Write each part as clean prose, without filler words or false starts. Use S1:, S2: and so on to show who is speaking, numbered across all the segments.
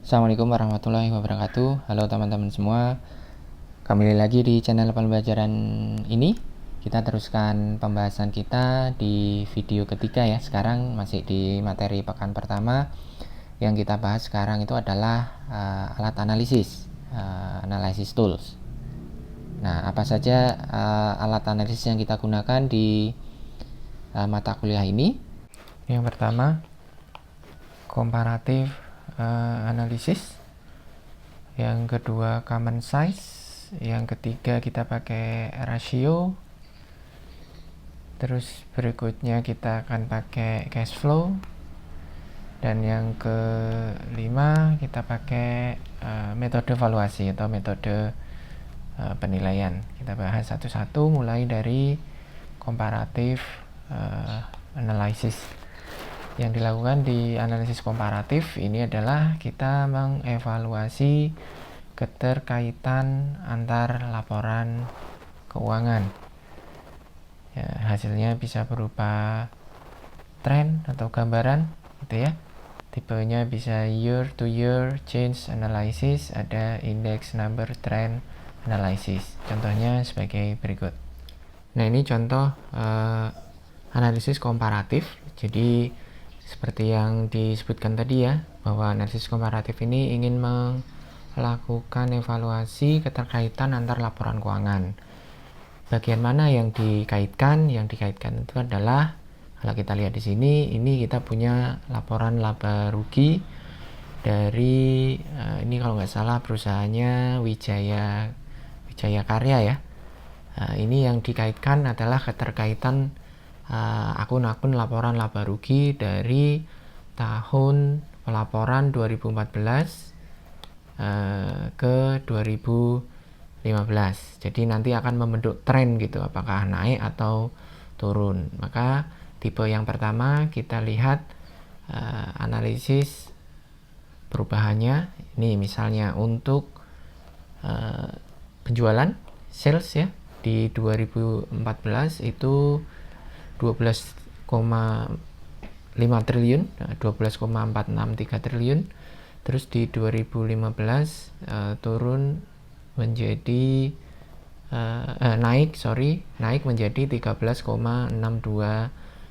S1: Assalamualaikum warahmatullahi wabarakatuh. Halo teman-teman semua. Kembali lagi di channel pembelajaran ini. Kita teruskan pembahasan kita di video ketiga ya. Sekarang masih di materi pekan pertama. Yang kita bahas sekarang itu adalah alat analisis, analysis tools. Nah, apa saja alat analisis yang kita gunakan di mata kuliah ini? Yang pertama, comparative analysis. Yang kedua, common size. Yang ketiga, kita pakai rasio. Terus berikutnya kita akan pakai cash flow. Dan yang kelima, kita pakai metode valuasi atau metode penilaian. Kita bahas satu-satu mulai dari comparative analysis. Yang dilakukan di analisis komparatif ini adalah kita mengevaluasi keterkaitan antar laporan keuangan. Ya, hasilnya bisa berupa tren atau gambaran gitu ya. Tipenya bisa year to year change analysis, ada index number trend analysis. Contohnya sebagai berikut. Nah, ini contoh analisis komparatif. Jadi seperti yang disebutkan tadi ya, bahwa analisis komparatif ini ingin melakukan evaluasi keterkaitan antar laporan keuangan. Bagian mana yang dikaitkan? Yang dikaitkan itu adalah, kalau kita lihat di sini, ini kita punya laporan laba rugi dari ini kalau nggak salah perusahaannya Wijaya Karya ya. Ini yang dikaitkan adalah keterkaitan akun-akun laporan laba rugi dari tahun pelaporan 2014 ke 2015. Jadi nanti akan membentuk tren gitu, apakah naik atau turun. Maka tipe yang pertama kita lihat analisis perubahannya. Ini misalnya untuk penjualan sales ya, di 2014 itu 12,5 triliun, 12,463 triliun. Terus di 2015 turun menjadi naik menjadi 13,62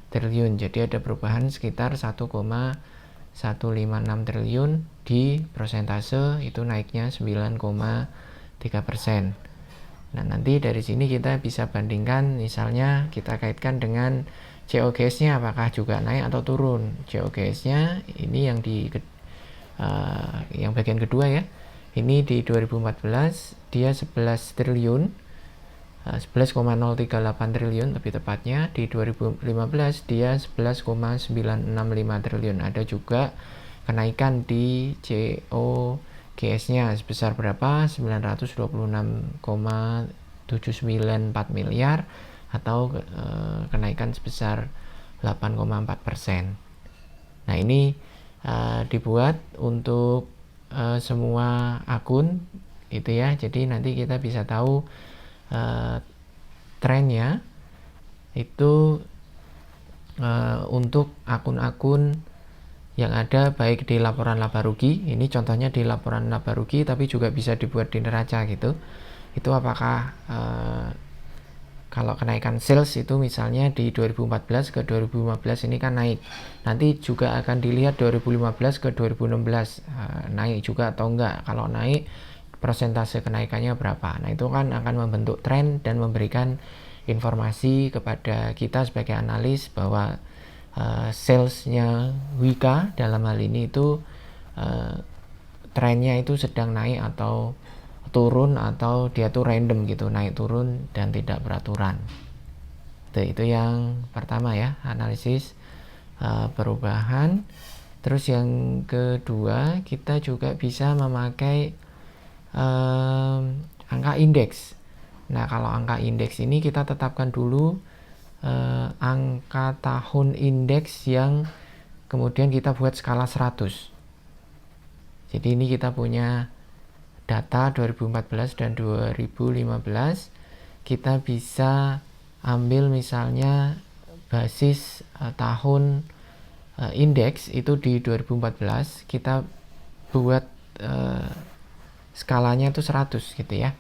S1: triliun. Jadi ada perubahan sekitar 1,156 triliun. Di persentase itu naiknya 9,3%. Nah, nanti dari sini kita bisa bandingkan, misalnya kita kaitkan dengan COGS-nya apakah juga naik atau turun. COGS-nya ini yang yang bagian kedua ya. Ini di 2014 dia 11 triliun. 11,038 triliun lebih tepatnya. Di 2015 dia 11,965 triliun. Ada juga kenaikan di COGS-nya sebesar berapa? 926,794 miliar atau kenaikan sebesar 8,4%. Nah, ini dibuat untuk semua akun itu ya. Jadi nanti kita bisa tahu trennya itu untuk akun-akun yang ada baik di laporan laba rugi. Ini contohnya di laporan laba rugi, tapi juga bisa dibuat di neraca gitu. Itu apakah kalau kenaikan sales itu misalnya di 2014 ke 2015 ini kan naik. Nanti juga akan dilihat 2015 ke 2016 naik juga atau enggak. Kalau naik, persentase kenaikannya berapa. Nah, itu kan akan membentuk tren dan memberikan informasi kepada kita sebagai analis bahwa salesnya Wika dalam hal ini itu trennya itu sedang naik atau turun, atau dia tuh random gitu, naik turun dan tidak beraturan. Itu yang pertama ya, analisis perubahan. Terus yang kedua, kita juga bisa memakai angka indeks. Nah, kalau angka indeks ini kita tetapkan dulu angka tahun indeks yang kemudian kita buat skala 100. Jadi ini kita punya data 2014 dan 2015. Kita bisa ambil misalnya basis tahun indeks itu di 2014, kita buat skalanya itu 100 gitu ya.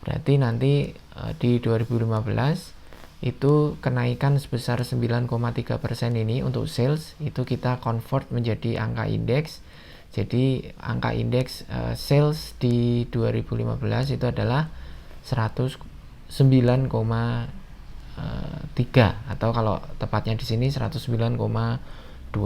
S1: Berarti nanti di 2015 itu kenaikan sebesar 9,3% ini untuk sales itu kita convert menjadi angka indeks. Jadi angka indeks sales di 2015 itu adalah 109,3 atau kalau tepatnya di sini 109,28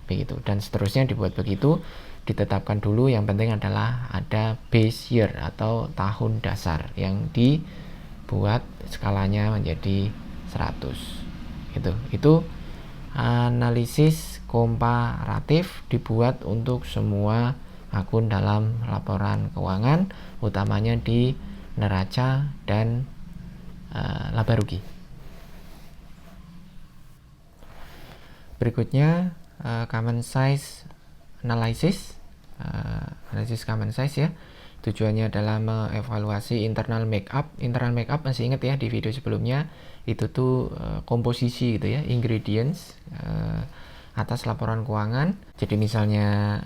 S1: begitu, dan seterusnya dibuat begitu, ditetapkan dulu. Yang penting adalah ada base year atau tahun dasar yang dibuat skalanya menjadi 100 gitu. Itu analisis komparatif dibuat untuk semua akun dalam laporan keuangan, utamanya di neraca dan laba rugi. Berikutnya common size analysis. Analisis common size ya. Tujuannya adalah mengevaluasi internal makeup. Internal makeup masih ingat ya di video sebelumnya, itu tuh komposisi gitu ya, ingredients atas laporan keuangan. Jadi misalnya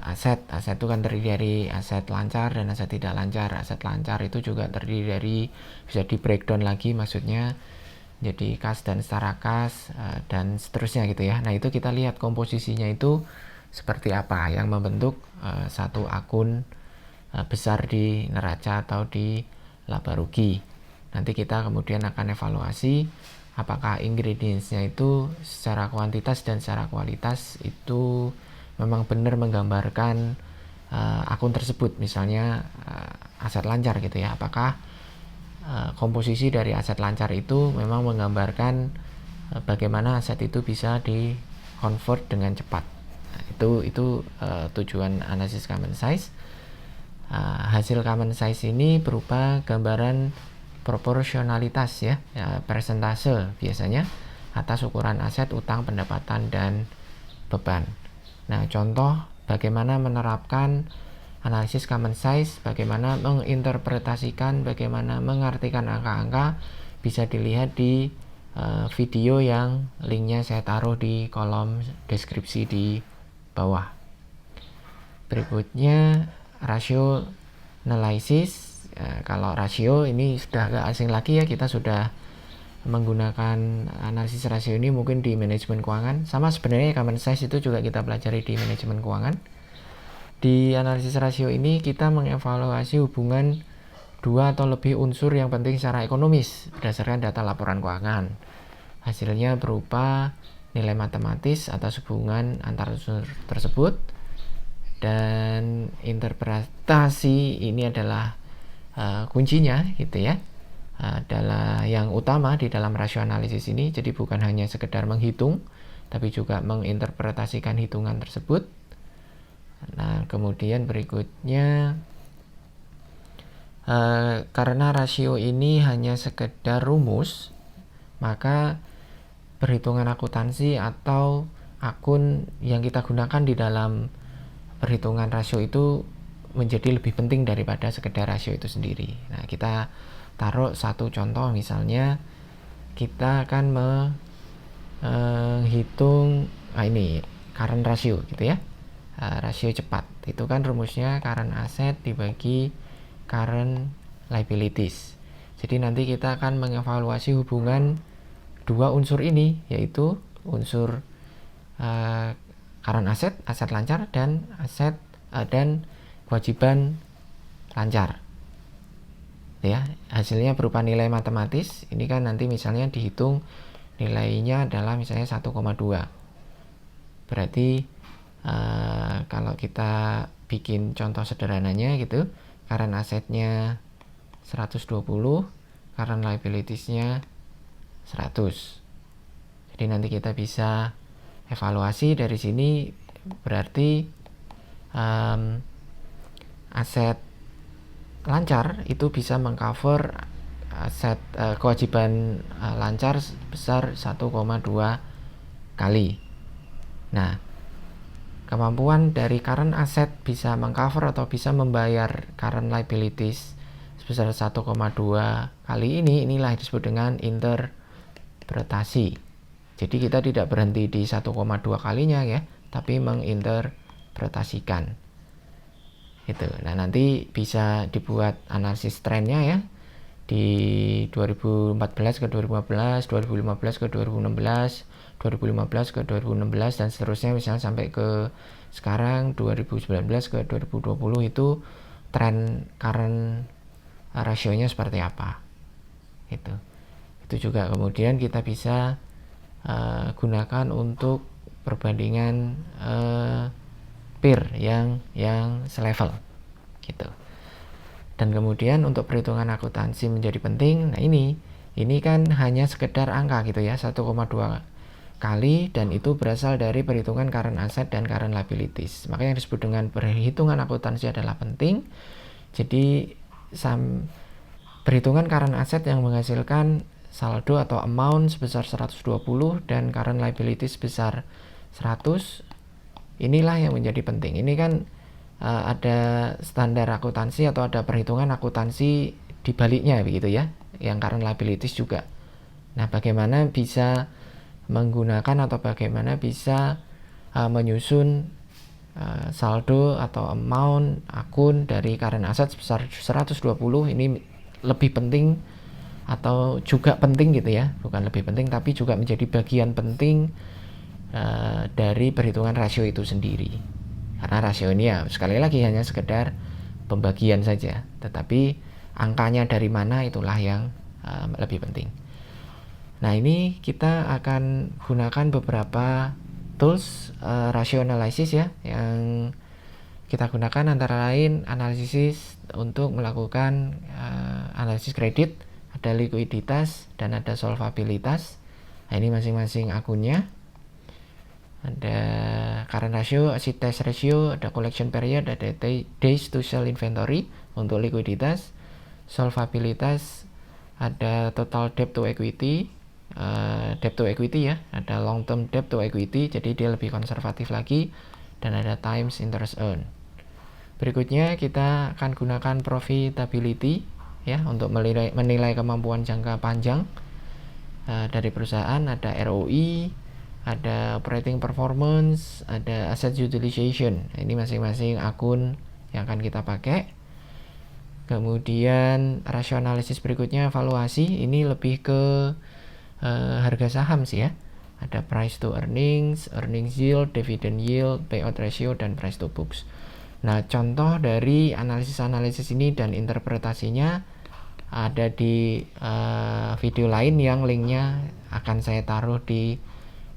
S1: aset itu kan terdiri dari aset lancar dan aset tidak lancar. Aset lancar itu juga terdiri dari, bisa di breakdown lagi maksudnya, jadi kas dan setara kas dan seterusnya gitu ya. Nah itu kita lihat komposisinya itu seperti apa yang membentuk satu akun besar di neraca atau di laba rugi. Nanti kita kemudian akan evaluasi apakah ingredientsnya itu secara kuantitas dan secara kualitas itu memang benar menggambarkan akun tersebut. Misalnya aset lancar gitu ya, apakah komposisi dari aset lancar itu memang menggambarkan bagaimana aset itu bisa di convert dengan cepat. Nah, itu tujuan analisis common size. Hasil common size ini berupa gambaran proporsionalitas ya, persentase biasanya atas ukuran aset, utang, pendapatan, dan beban. Nah, contoh bagaimana menerapkan analisis common size, bagaimana menginterpretasikan, bagaimana mengartikan angka-angka, bisa dilihat di video yang linknya saya taruh di kolom deskripsi di bawah. Berikutnya rasio analysis. Kalau rasio ini sudah agak asing lagi ya, kita sudah menggunakan analisis rasio ini mungkin di manajemen keuangan. Sama sebenarnya common size itu juga kita pelajari di manajemen keuangan. Di analisis rasio ini kita mengevaluasi hubungan dua atau lebih unsur yang penting secara ekonomis berdasarkan data laporan keuangan. Hasilnya berupa nilai matematis atas hubungan antar unsur tersebut, dan interpretasi ini adalah kuncinya gitu ya, adalah yang utama di dalam rasio analisis ini. Jadi bukan hanya sekedar menghitung, tapi juga menginterpretasikan hitungan tersebut. Nah kemudian berikutnya, karena rasio ini hanya sekedar rumus, maka perhitungan akuntansi atau akun yang kita gunakan di dalam perhitungan rasio itu menjadi lebih penting daripada sekedar rasio itu sendiri. Nah, kita taruh satu contoh, misalnya kita akan menghitung ini current ratio gitu ya, rasio cepat. Itu kan rumusnya current asset dibagi current liabilities. Jadi nanti kita akan mengevaluasi hubungan dua unsur ini, yaitu unsur current asset, aset lancar, dan aset dan kewajiban lancar ya. Hasilnya berupa nilai matematis. Ini kan nanti misalnya dihitung nilainya adalah misalnya 1,2. Berarti kalau kita bikin contoh sederhananya gitu, current asetnya 120, current liabilitiesnya 100. Jadi nanti kita bisa evaluasi dari sini, berarti aset lancar itu bisa mengcover aset kewajiban lancar sebesar 1,2 kali. Nah, kemampuan dari current asset bisa mengcover atau bisa membayar current liabilities sebesar 1,2 kali inilah yang disebut dengan interpretasi. Jadi kita tidak berhenti di 1,2 kalinya ya, tapi menginterpretasikan. Gitu. Nah, nanti bisa dibuat analisis trennya ya. Di 2014 ke 2015, 2015 ke 2016, 2015 ke 2016 dan seterusnya, misalnya sampai ke sekarang 2019 ke 2020 itu tren current rasionya seperti apa. Itu juga kemudian kita bisa gunakan untuk perbandingan peer yang selevel gitu. Dan kemudian untuk perhitungan akuntansi menjadi penting. Nah, ini kan hanya sekedar angka gitu ya, 1,2 kali, dan itu berasal dari perhitungan current asset dan current liabilities. Maka yang disebut dengan perhitungan akuntansi adalah penting. Jadi perhitungan current asset yang menghasilkan saldo atau amount sebesar 120 dan current liabilities sebesar 100, inilah yang menjadi penting. Ini kan ada standar akuntansi atau ada perhitungan akuntansi di baliknya begitu ya, yang current liabilities juga. Nah, bagaimana bisa menggunakan atau bagaimana bisa menyusun saldo atau amount akun dari current asset sebesar 120, ini lebih penting atau juga penting gitu ya, bukan lebih penting tapi juga menjadi bagian penting dari perhitungan rasio itu sendiri. Karena rasio ini ya sekali lagi hanya sekedar pembagian saja, tetapi angkanya dari mana itulah yang lebih penting. Nah, ini kita akan gunakan beberapa tools ratio analysis ya, yang kita gunakan antara lain analisis untuk melakukan analisis kredit, ada likuiditas dan ada solvabilitas. Nah, ini masing-masing akunnya. Ada current ratio, asset test ratio, ada collection period, ada days to sell inventory untuk likuiditas. Solvabilitas ada total debt to equity, ya, ada long term debt to equity, jadi dia lebih konservatif lagi, dan ada times interest earned. Berikutnya kita akan gunakan profitability ya untuk menilai kemampuan jangka panjang dari perusahaan. Ada ROE, ada operating performance, ada asset utilization. Ini masing-masing akun yang akan kita pakai. Kemudian rasio analisis berikutnya valuasi, ini lebih ke harga saham sih ya. Ada price to earnings, earnings yield, dividend yield, payout ratio, dan price to books. Nah, contoh dari analisis-analisis ini dan interpretasinya ada di video lain yang linknya akan saya taruh di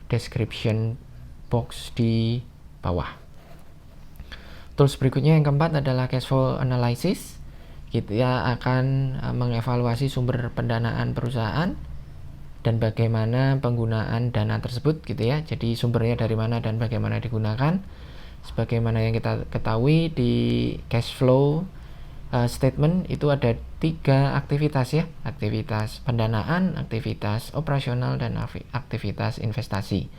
S1: description box di bawah. Tools berikutnya yang keempat adalah cash flow analysis. Kita akan mengevaluasi sumber pendanaan perusahaan dan bagaimana penggunaan dana tersebut gitu ya. Jadi sumbernya dari mana dan bagaimana digunakan. Sebagaimana yang kita ketahui di cash flow statement itu ada 3 aktivitas ya, aktivitas pendanaan, aktivitas operasional, dan aktivitas investasi.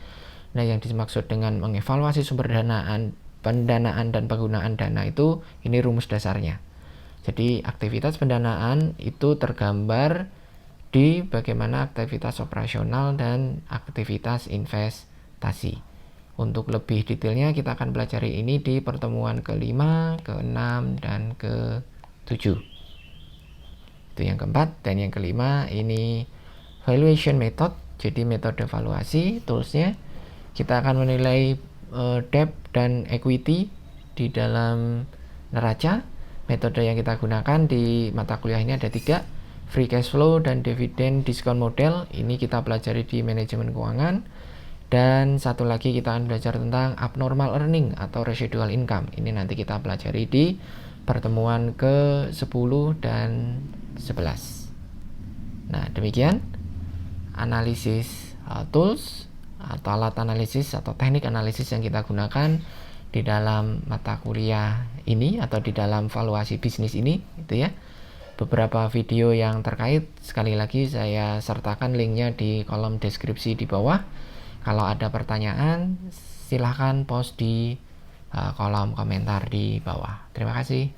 S1: Nah, yang dimaksud dengan mengevaluasi sumber pendanaan dan penggunaan dana itu, ini rumus dasarnya. Jadi aktivitas pendanaan itu tergambar di bagaimana aktivitas operasional dan aktivitas investasi. Untuk lebih detailnya kita akan pelajari ini di pertemuan ke-5, ke-6, dan ke-7. Itu yang keempat. Dan yang kelima ini valuation method, jadi metode valuasi. Toolsnya kita akan menilai debt dan equity di dalam neraca. Metode yang kita gunakan di mata kuliah ini ada 3, free cash flow dan dividend discount model. Ini kita pelajari di manajemen keuangan. Dan satu lagi kita akan belajar tentang abnormal earning atau residual income. Ini nanti kita pelajari di pertemuan ke-10 dan 11. Nah, demikian analisis tools atau alat analisis atau teknik analisis yang kita gunakan di dalam mata kuliah ini atau di dalam valuasi bisnis ini, gitu ya. Beberapa video yang terkait sekali lagi saya sertakan linknya di kolom deskripsi di bawah. Kalau ada pertanyaan silahkan post di kolom komentar di bawah. Terima kasih.